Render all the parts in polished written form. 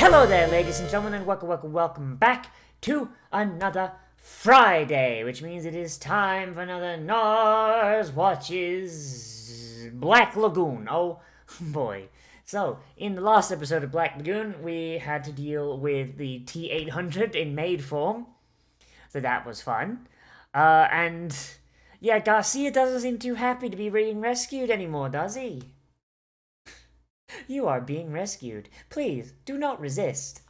Hello there, ladies and gentlemen, and welcome back to another Friday, which means it is time for another Nozz Watches Black Lagoon. Oh boy. So, in the last episode of Black Lagoon, we had to deal with the T-800 in maid form, so that was fun. And yeah, Garcia doesn't seem too happy to be being rescued anymore, does he? You are being rescued. Please, do not resist.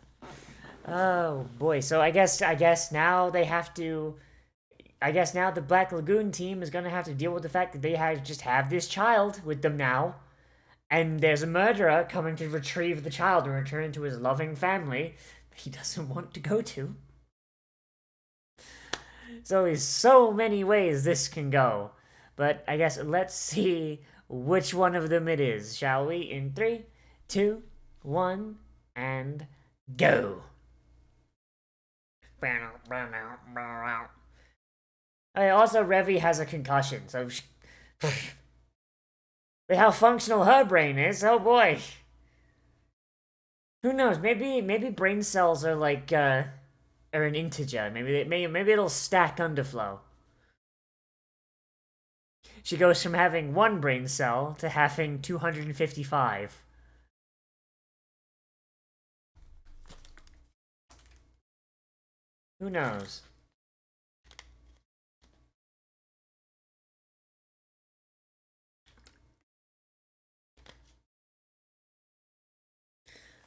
Oh boy, so I guess now they have to. I guess now the Black Lagoon team is gonna have to deal with the fact that they just have this child with them now, and there's a murderer coming to retrieve the child and return to his loving family he doesn't want to go to. So there's so many ways this can go, but I guess let's see which one of them it is, shall we? In 3, 2, 1, and go. Also, Revy has a concussion, so how functional her brain is, oh boy. Who knows? Maybe brain cells are like are an integer. Maybe it'll stack underflow. She goes from having one brain cell to having 255. Who knows?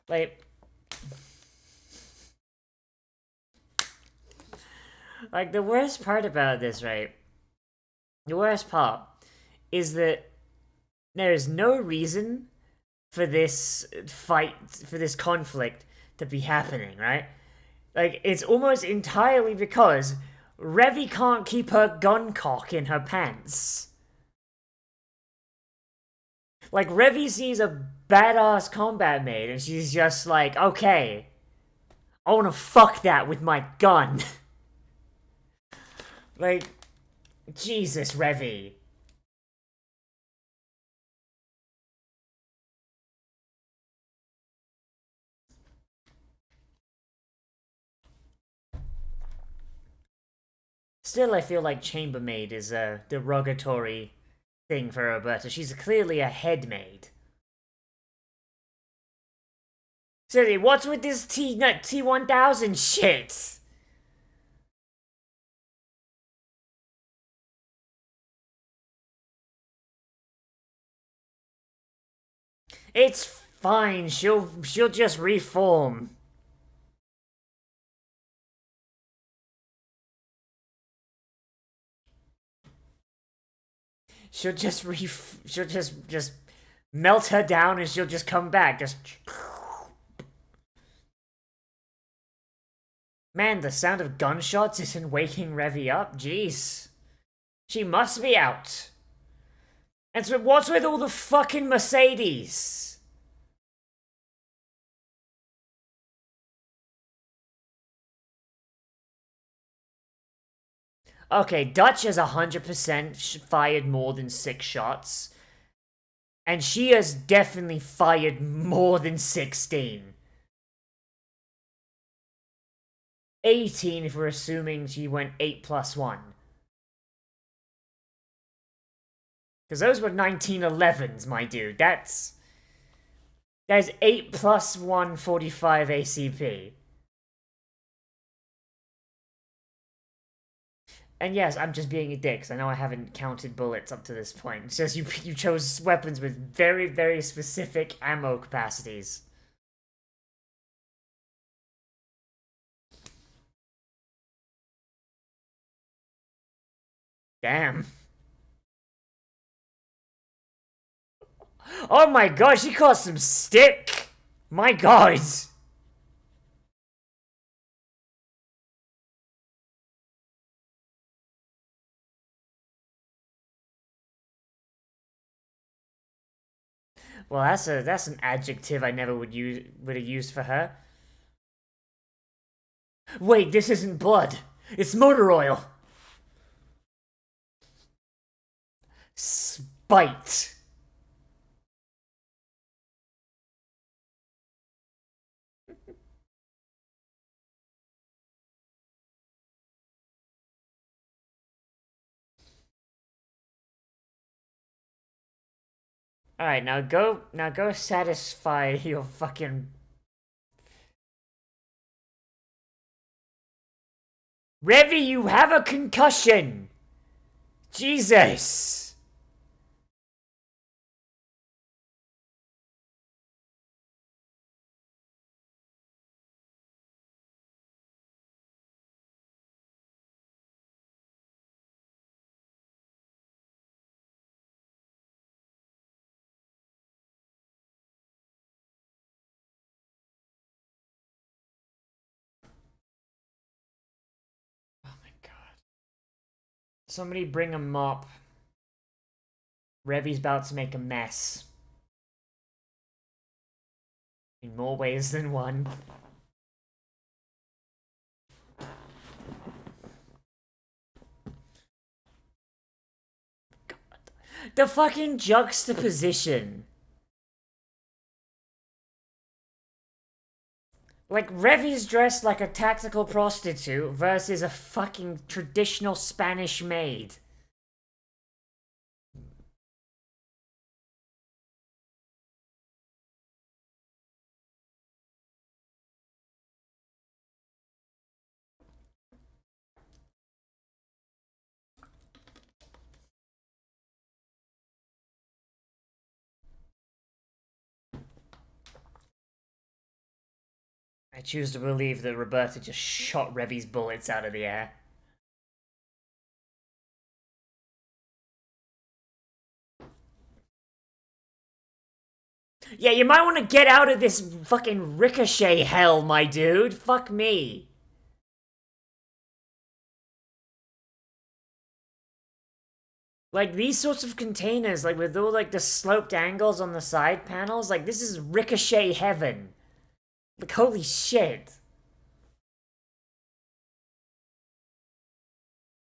Like the worst part about this, right? The worst part is that there is no reason for this conflict to be happening, right? Like, it's almost entirely because Revy can't keep her gun cock in her pants. Like, Revy sees a badass combat maid and she's just like, okay, I wanna fuck that with my gun. Like, Jesus, Revy. Still, I feel like chambermaid is a derogatory thing for Roberta. She's clearly a head maid. Seriously, what's with this T-1000 shit? It's fine. She'll just reform. She'll just melt her down and she'll just come back. Just man, the sound of gunshots isn't waking Revy up. Jeez, she must be out. And so what's with all the fucking Mercedes? Okay, Dutch has 100% fired more than 6 shots. And she has definitely fired more than 16. 18 if we're assuming she went 8 plus 1. Because those were 1911s, my dude. That's 8 plus 1, 45 ACP. And yes, I'm just being a dick, because I know I haven't counted bullets up to this point. It's just you chose weapons with very, very specific ammo capacities. Damn. Oh my god, she caught some stick! My god! Well, that's an adjective I never would have used for her. Wait, this isn't blood. It's motor oil. Spite. Alright, now go satisfy your fucking... Revy, you have a concussion! Jesus! Oh my god. Somebody bring a mop. Revy's about to make a mess. In more ways than one. God. The fucking juxtaposition. Like, Revy's dressed like a tactical prostitute versus a fucking traditional Spanish maid. I choose to believe that Roberta just shot Revy's bullets out of the air. Yeah, you might want to get out of this fucking ricochet hell, my dude. Fuck me. Like, these sorts of containers, like, with all, like, the sloped angles on the side panels, like, this is ricochet heaven. Like, holy shit.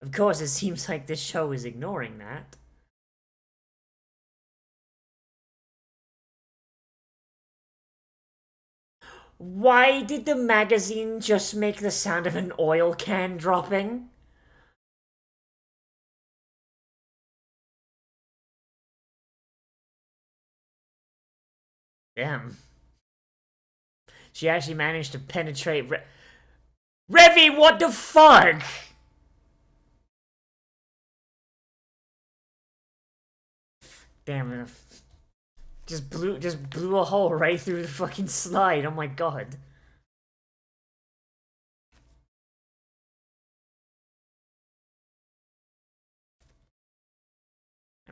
Of course, it seems like this show is ignoring that. Why did the magazine just make the sound of an oil can dropping? Damn. She actually managed to penetrate Revy, what the fuck? Damn it. Just blew a hole right through the fucking slide. Oh my god.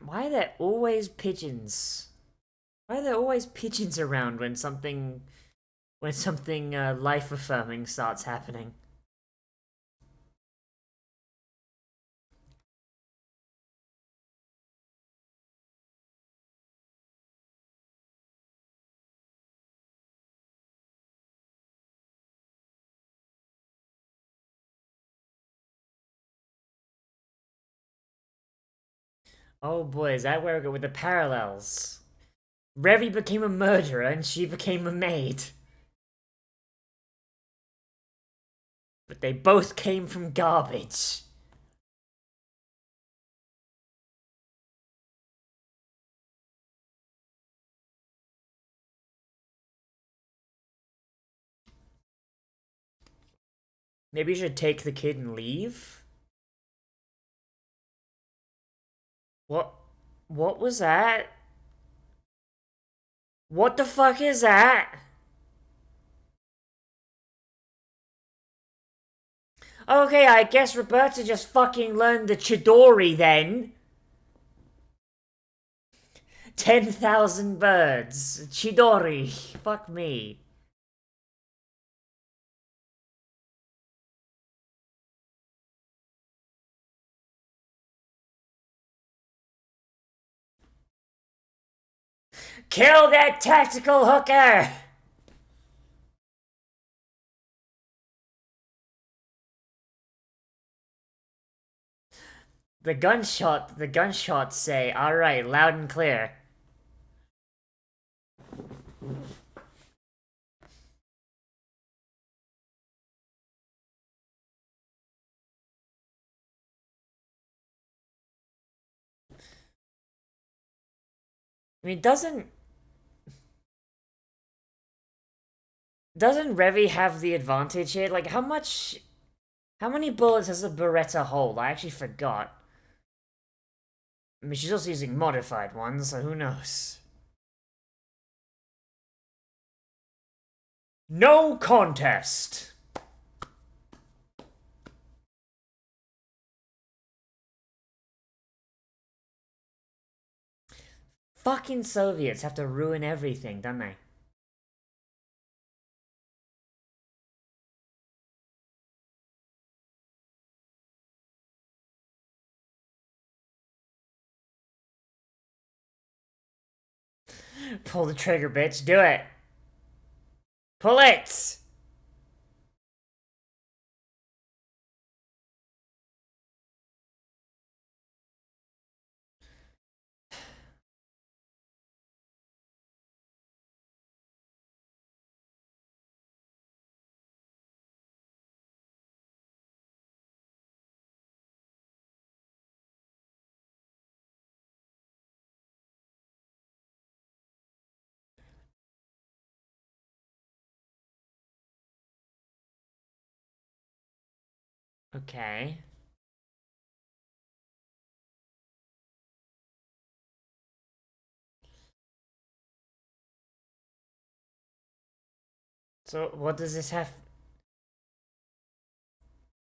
Why are there always pigeons? Why are there always pigeons around when something life affirming starts happening? Oh boy, is that where we go with the parallels? Revy became a murderer and she became a maid. But they both came from garbage. Maybe you should take the kid and leave? What? What was that? What the fuck is that? Okay, I guess Roberta just fucking learned the Chidori then. 10,000 birds. Chidori. Fuck me. Kill that tactical hooker! The gunshots say, alright, loud and clear. I mean, doesn't Revy have the advantage here? Like, how many bullets does a Beretta hold? I actually forgot. I mean, she's also using modified ones, so who knows? No contest! Fucking Soviets have to ruin everything, don't they? Pull the trigger, bitch. Do it. Pull it! Okay. So, what does this have?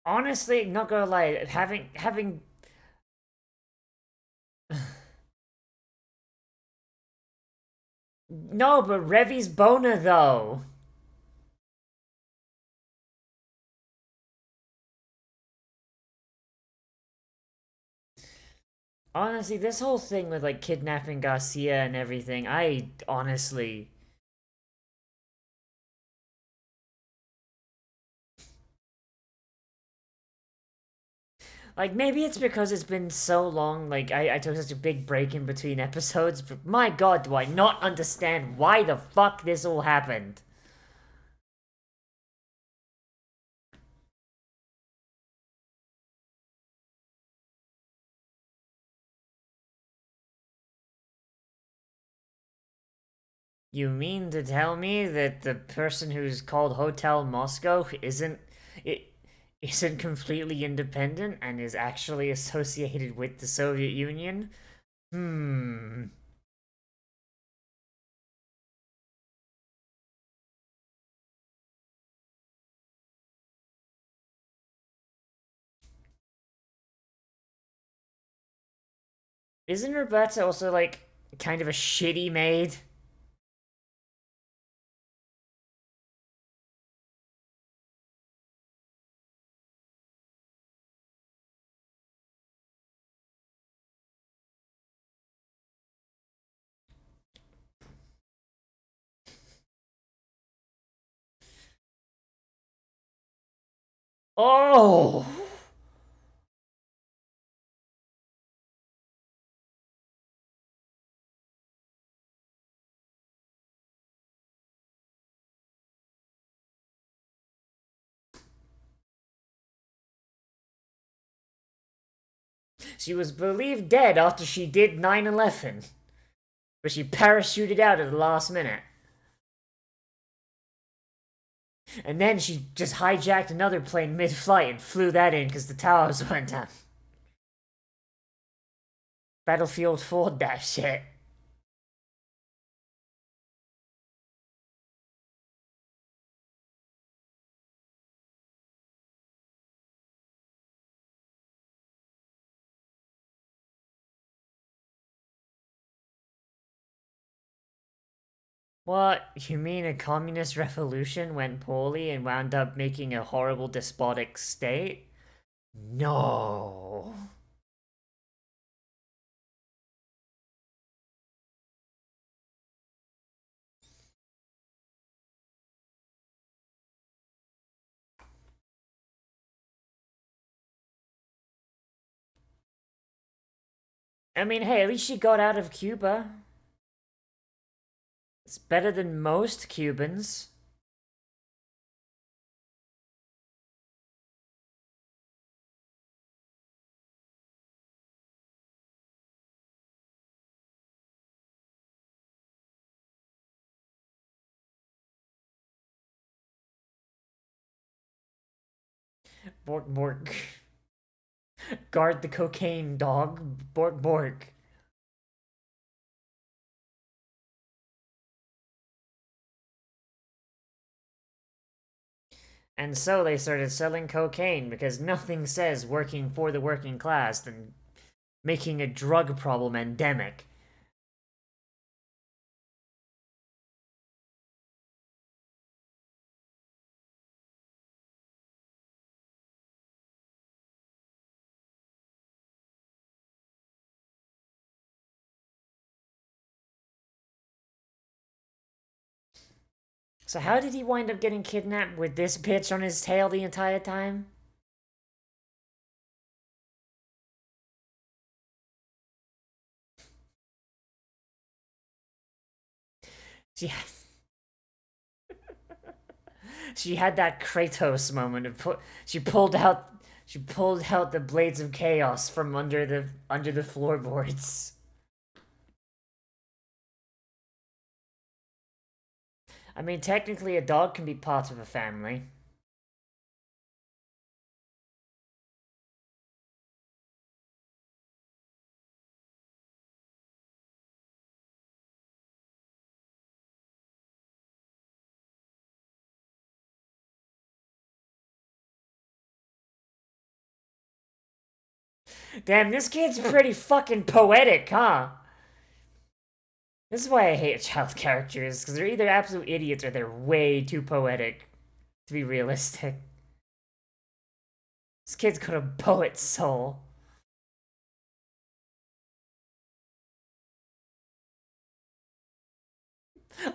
Honestly, not gonna lie, having no, but Revy's boner though. Honestly, this whole thing with like kidnapping Garcia and everything, I honestly like maybe it's because it's been so long, like I took such a big break in between episodes, but my god, do I not understand why the fuck this all happened. You mean to tell me that the person who's called Hotel Moscow it isn't completely independent and is actually associated with the Soviet Union? Hmm. Isn't Roberta also like kind of a shitty maid? Oh! She was believed dead after she did 9/11, but she parachuted out at the last minute. And then she just hijacked another plane mid flight and flew that in because the towers went down. Battlefield 4 that shit. What? You mean a communist revolution went poorly and wound up making a horrible despotic state? No. I mean, hey, at least she got out of Cuba. It's better than most Cubans. Bork bork. Guard the cocaine, dog. Bork bork. And so they started selling cocaine because nothing says working for the working class than making a drug problem endemic. So how did he wind up getting kidnapped with this bitch on his tail the entire time? She had, she had that Kratos moment of she pulled out the blades of chaos from under the floorboards. I mean, technically, a dog can be part of a family. Damn, this kid's pretty fucking poetic, huh? This is why I hate child characters, because they're either absolute idiots or they're way too poetic to be realistic. This kid's got a poet's soul.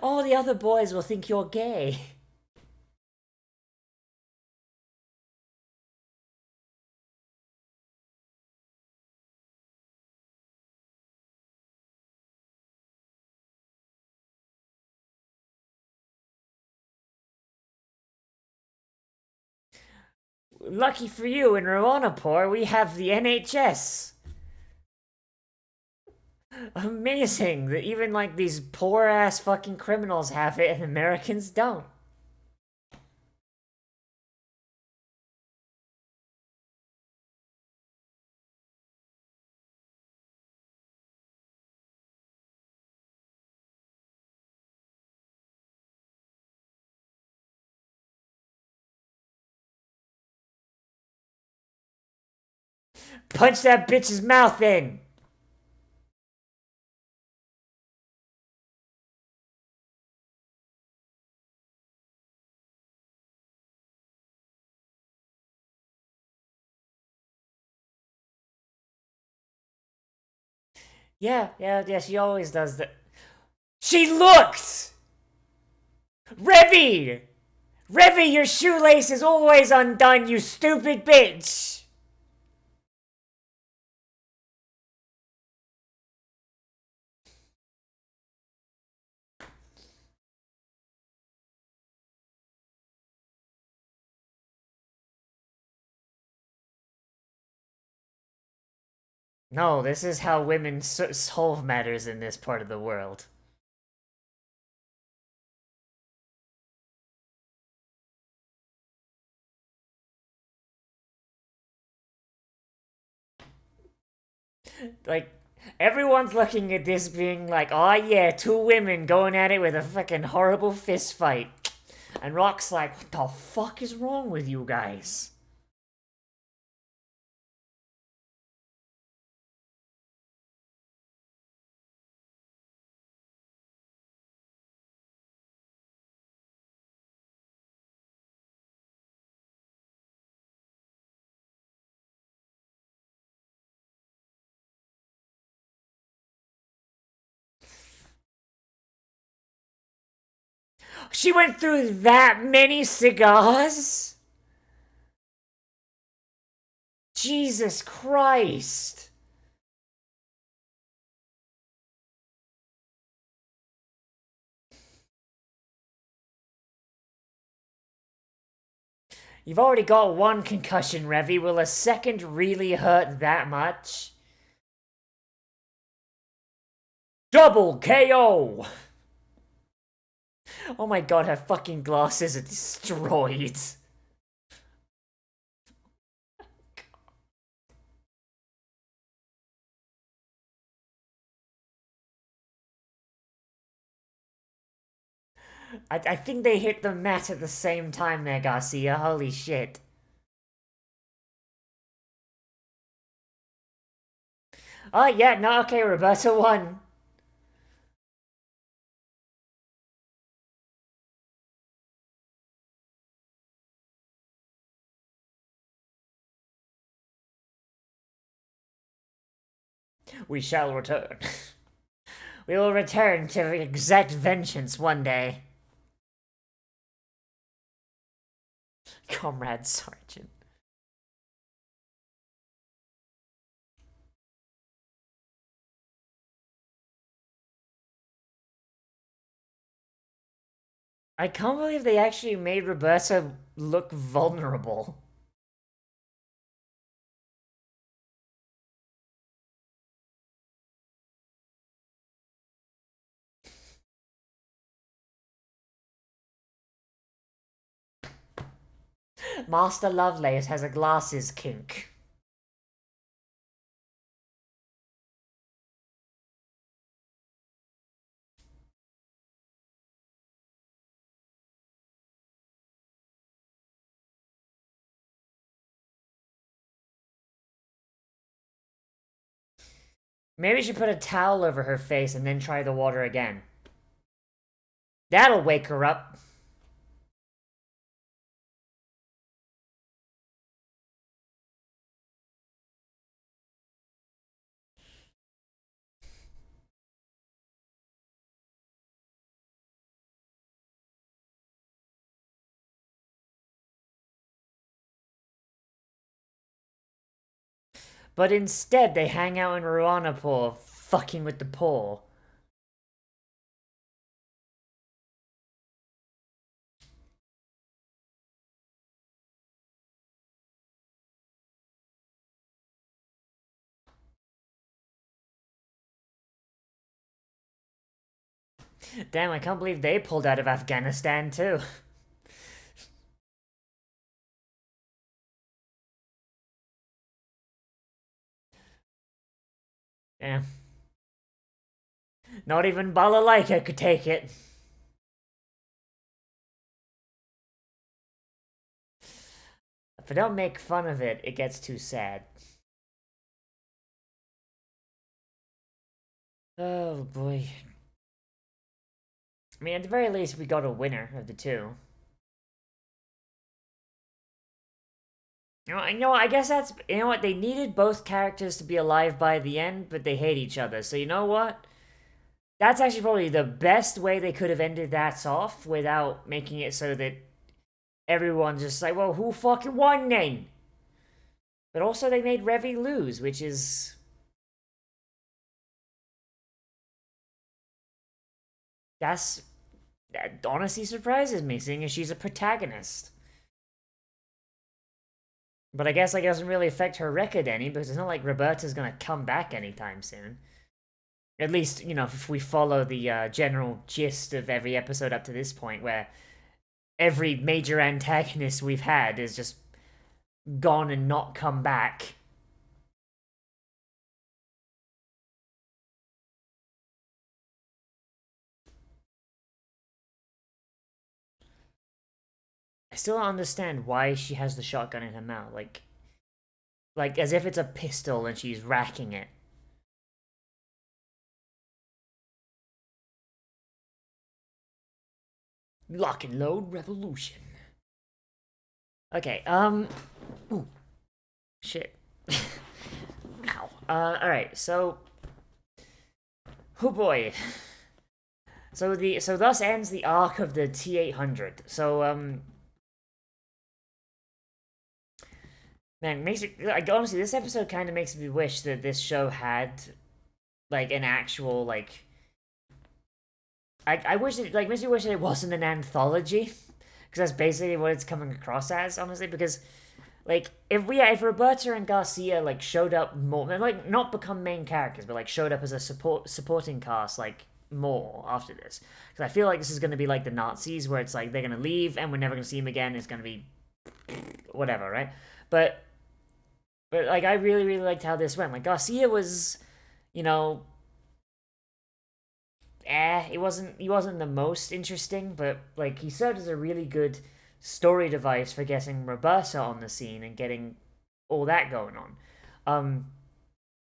All the other boys will think you're gay. Lucky for you, in Rawanapur, we have the NHS. Amazing that even like these poor ass fucking criminals have it and Americans don't. Punch that bitch's mouth in! Yeah, she always does that. She looked! Revy! Revy, your shoelace is always undone, you stupid bitch! No, this is how women solve matters in this part of the world. Like, everyone's looking at this being like, oh yeah, two women going at it with a fucking horrible fist fight. And Rock's like, what the fuck is wrong with you guys? She went through that many cigars? Jesus Christ. You've already got one concussion, Revy. Will a second really hurt that much? Double KO! Oh my god, her fucking glasses are destroyed. I think they hit the mat at the same time there, Garcia. Holy shit. Oh, yeah, no, okay, Roberta won. We shall return. We will return to exact vengeance one day. Comrade Sergeant. I can't believe they actually made Roberta look vulnerable. Master Lovelace has a glasses kink. Maybe she put a towel over her face and then try the water again. That'll wake her up. But instead, they hang out in Ruanapur, fucking with the poor. Damn, I can't believe they pulled out of Afghanistan, too. Yeah. Not even Balalaika could take it. If I don't make fun of it, it gets too sad. Oh boy. I mean, at the very least, we got a winner of the two. I guess that's, you know what, they needed both characters to be alive by the end, but they hate each other. So you know what? That's actually probably the best way they could have ended that off without making it so that everyone's just like, well, who fucking won then? But also they made Revy lose, which is... That honestly surprises me, seeing as she's a protagonist. But I guess like, it doesn't really affect her record any, because it's not like Roberta's gonna come back anytime soon. At least, if we follow the general gist of every episode up to this point, where every major antagonist we've had is just gone and not come back. I still don't understand why she has the shotgun in her mouth. Like as if it's a pistol and she's racking it. Lock and load revolution. Okay, ooh. Shit. Ow. Alright, so... Oh boy. So thus ends the arc of the T-800. So, man, makes it, like, honestly, this episode kind of makes me wish that this show had, like, an actual, like... I wish it, like, makes me wish that it wasn't an anthology. Because that's basically what it's coming across as, honestly, because... Like, if Roberta and Garcia, like, showed up more, like, not become main characters, but, like, showed up as a supporting cast, like, more after this. Because I feel like this is going to be like the Nazis, where it's like, they're going to leave, and we're never going to see them again, it's going to be whatever, right? But, like, I really, really liked how this went. Like, Garcia was, you know, he wasn't the most interesting, but like he served as a really good story device for getting Roberta on the scene and getting all that going on. Um,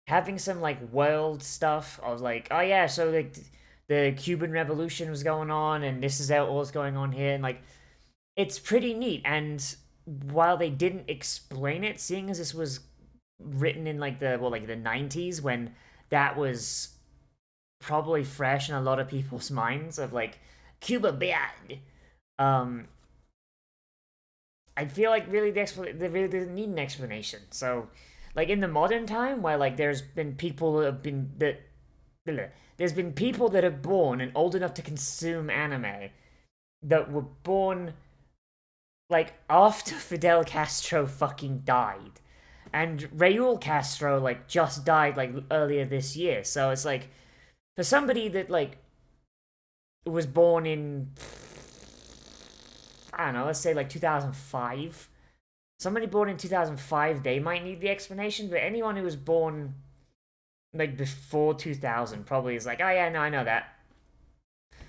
Having some like world stuff of like, oh yeah, so like the Cuban Revolution was going on, and this is how all's going on here, and like it's pretty neat. And while they didn't explain it, seeing as this was written in like the 90s when that was probably fresh in a lot of people's minds of like Cuba bad. Um, I feel like really they really didn't need an explanation. So, like in the modern time, where like there's been people that have been that there's been people that are born and old enough to consume anime that were born like after Fidel Castro fucking died, and Raul Castro like just died like earlier this year. So it's like for somebody that like was born in I don't know, let's say like 2005. Somebody born in 2005, they might need the explanation, but anyone who was born like before 2000 probably is like, oh yeah, no, I know that.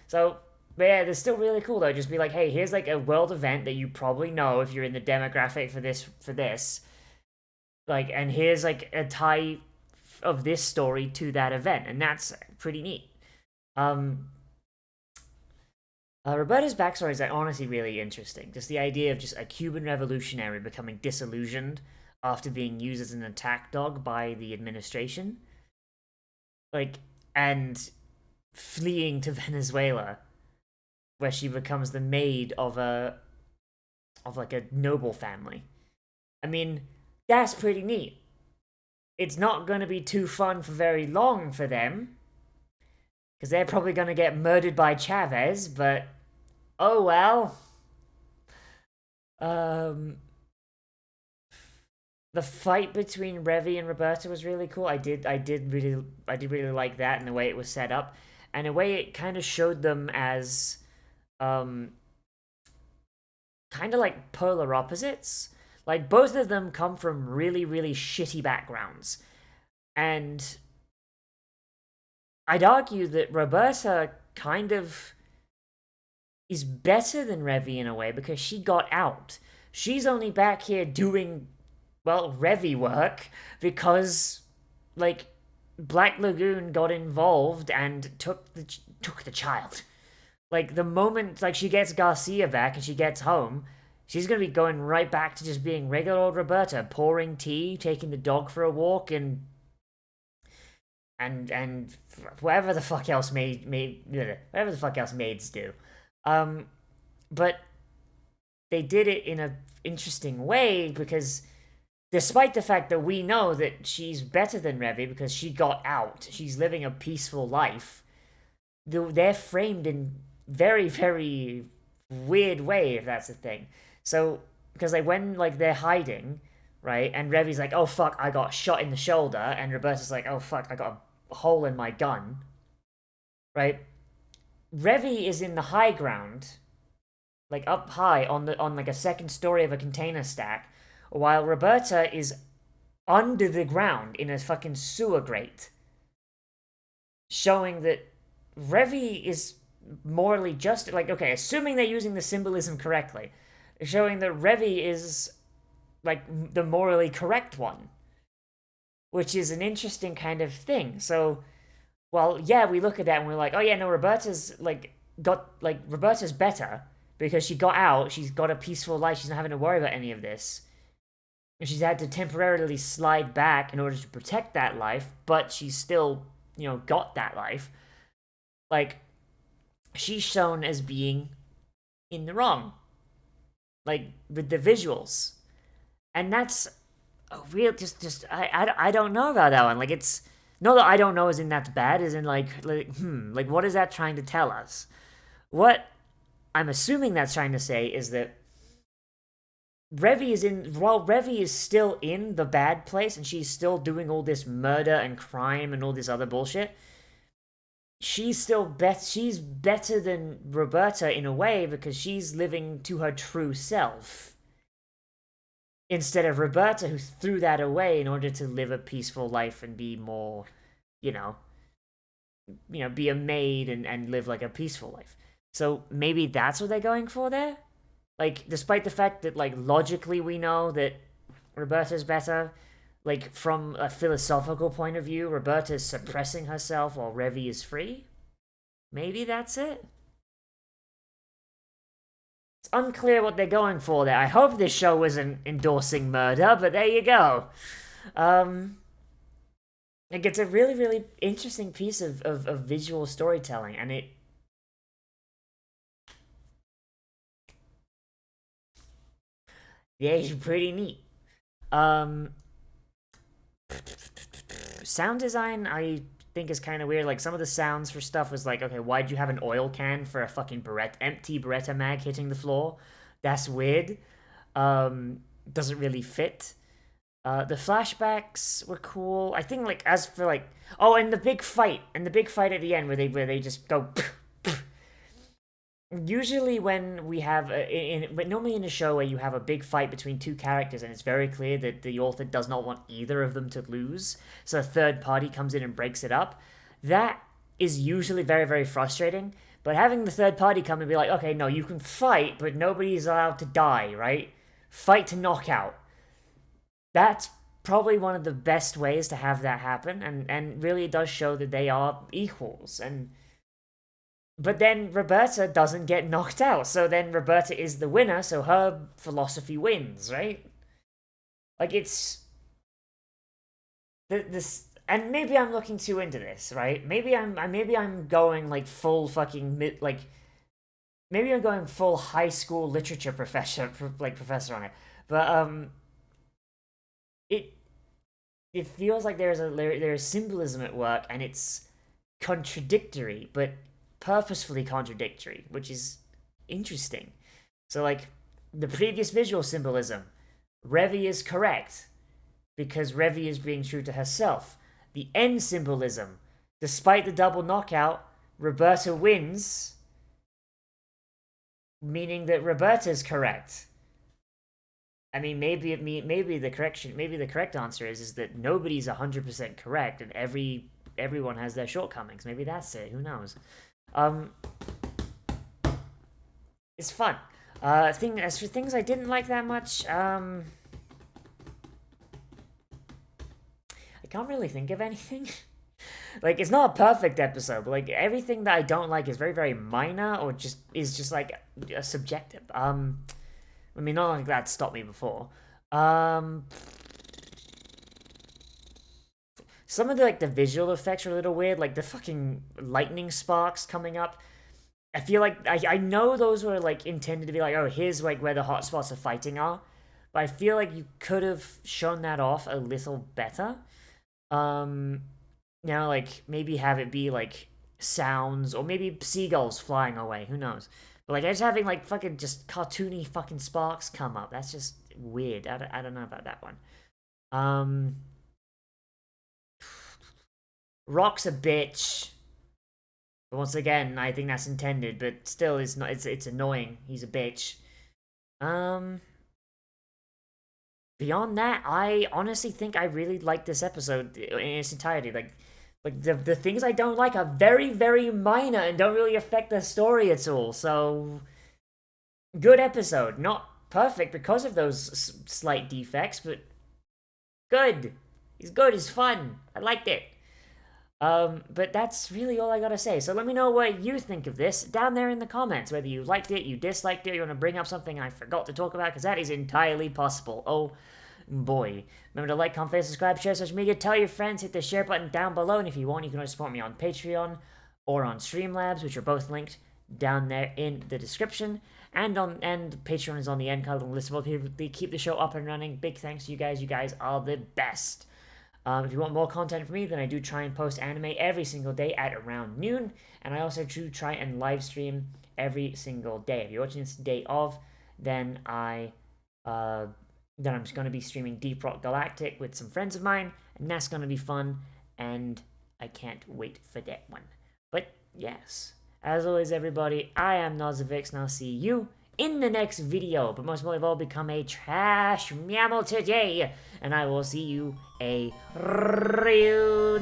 So, but yeah, they're still really cool though. Just be like, hey, here's like a world event that you probably know if you're in the demographic for this. Like, and here's like a tie of this story to that event, and that's pretty neat. Um, Roberta's backstory is like, honestly really interesting. Just the idea of just a Cuban revolutionary becoming disillusioned after being used as an attack dog by the administration, like, and fleeing to Venezuela, where she becomes the maid of like a noble family. I mean, that's pretty neat. It's not going to be too fun for very long for them, because they're probably going to get murdered by Chavez, but oh well. Um, the fight between Revi and Roberta was really cool. I did really like that and the way it was set up, and the way it kind of showed them as um kind of like polar opposites. Like both of them come from really really shitty backgrounds, and I'd argue that Roberta kind of is better than Revi in a way because she got out. She's only back here doing, well, Revi work because, like, Black Lagoon got involved and took the child. Like, the moment, like, she gets Garcia back and she gets home, she's gonna be going right back to just being regular old Roberta, pouring tea, taking the dog for a walk, and whatever the fuck else whatever the fuck else maids do. But they did it in a interesting way because despite the fact that we know that she's better than Revi because she got out, she's living a peaceful life, they're framed in very, very weird way, if that's the thing. So, because like when like they're hiding, right, and Revi's like, oh fuck, I got shot in the shoulder, and Roberta's like, oh fuck, I got a hole in my gun, right? Revi is in the high ground, like up high on like a second story of a container stack, while Roberta is under the ground in a fucking sewer grate, showing that Revi is morally just like, okay, assuming they're using the symbolism correctly, showing that Revi is like the morally correct one, which is an interesting kind of thing. So, well, yeah, we look at that and we're like, oh yeah, no, Roberta's better because she got out, she's got a peaceful life, she's not having to worry about any of this. And she's had to temporarily slide back in order to protect that life, but she's still, got that life. Like, she's shown as being in the wrong. Like, with the visuals. And that's a real, I don't know about that one. Like, it's, not that I don't know as in that's bad, as in like, what is that trying to tell us? What I'm assuming that's trying to say is that while Revi is still in the bad place and she's still doing all this murder and crime and all this other bullshit, she's better than Roberta in a way because she's living to her true self. Instead of Roberta, who threw that away in order to live a peaceful life and be more, be a maid and live like a peaceful life. So maybe that's what they're going for there. Like, despite the fact that like logically we know that Roberta's better, like from a philosophical point of view, Roberta's suppressing herself while Revy is free. Maybe that's it. It's unclear what they're going for there. I hope this show isn't endorsing murder, but there you go. Like, it's a really, really interesting piece of visual storytelling, and yeah, it's pretty neat. Sound design, I think, is kind of weird. Like, some of the sounds for stuff was like, okay, why'd you have an oil can for a fucking empty Beretta mag hitting the floor? That's weird. Doesn't really fit. The flashbacks were cool. I think, like, as for like, oh, and the big fight at the end where they just go. Usually, when we have but normally in a show where you have a big fight between two characters and it's very clear that the author does not want either of them to lose, so a third party comes in and breaks it up. That is usually very, very frustrating. But having the third party come and be like, okay, no, you can fight, but nobody's allowed to die, right? Fight to knockout. That's probably one of the best ways to have that happen, and really it does show that they are equals. But then Roberta doesn't get knocked out, so then Roberta is the winner, so her philosophy wins, right? Like, it's this, and maybe I'm looking too into this, right? Maybe I'm going like full fucking maybe I'm going full high school literature professor on it, but it feels like there's symbolism at work, and it's contradictory, but purposefully contradictory, which is interesting. So, like, the previous visual symbolism, Revy is correct because Revy is being true to herself. The end symbolism, despite the double knockout, Roberta wins, meaning that Roberta's correct. I mean, maybe the correct answer is that nobody's 100% correct, and everyone has their shortcomings. Maybe that's it. Who knows? It's fun. As for things I didn't like that much, I can't really think of anything. Like, it's not a perfect episode, but like everything that I don't like is very, very minor, or just like subjective. I mean, not like that stopped me before. Some of the visual effects are a little weird, like the fucking lightning sparks coming up. I feel like I know those were like intended to be like, oh, here's like where the hot spots of fighting are, but I feel like you could have shown that off a little better. Now, like, maybe have it be like sounds, or maybe seagulls flying away. Who knows? But like, just having like fucking just cartoony fucking sparks come up, that's just weird. I don't know about that one. Rock's a bitch. But once again, I think that's intended, but still, it's not. It's annoying. He's a bitch. Beyond that, I honestly think I really like this episode in its entirety. Like the things I don't like are very, very minor and don't really affect the story at all. So, good episode. Not perfect because of those slight defects, but good. He's good. He's fun. I liked it. But that's really all I gotta say. So let me know what you think of this down there in the comments. Whether you liked it, you disliked it, you want to bring up something I forgot to talk about, because that is entirely possible. Oh boy. Remember to like, comment, favorite, subscribe, share social media, tell your friends, hit the share button down below, and if you want, you can always support me on Patreon or on Streamlabs, which are both linked down there in the description. And Patreon is on the end card on the list of all people that keep the show up and running. Big thanks to you guys. You guys are the best. If you want more content from me, then I do try and post anime every single day at around noon, and I also do try and live stream every single day. If you're watching this day of, then I'm just going to be streaming Deep Rock Galactic with some friends of mine, and that's going to be fun, and I can't wait for that one. But yes, as always, everybody, I am Nozz, and I'll see you in the next video. But most importantly of all, become a trash mammal today, and I will see you a real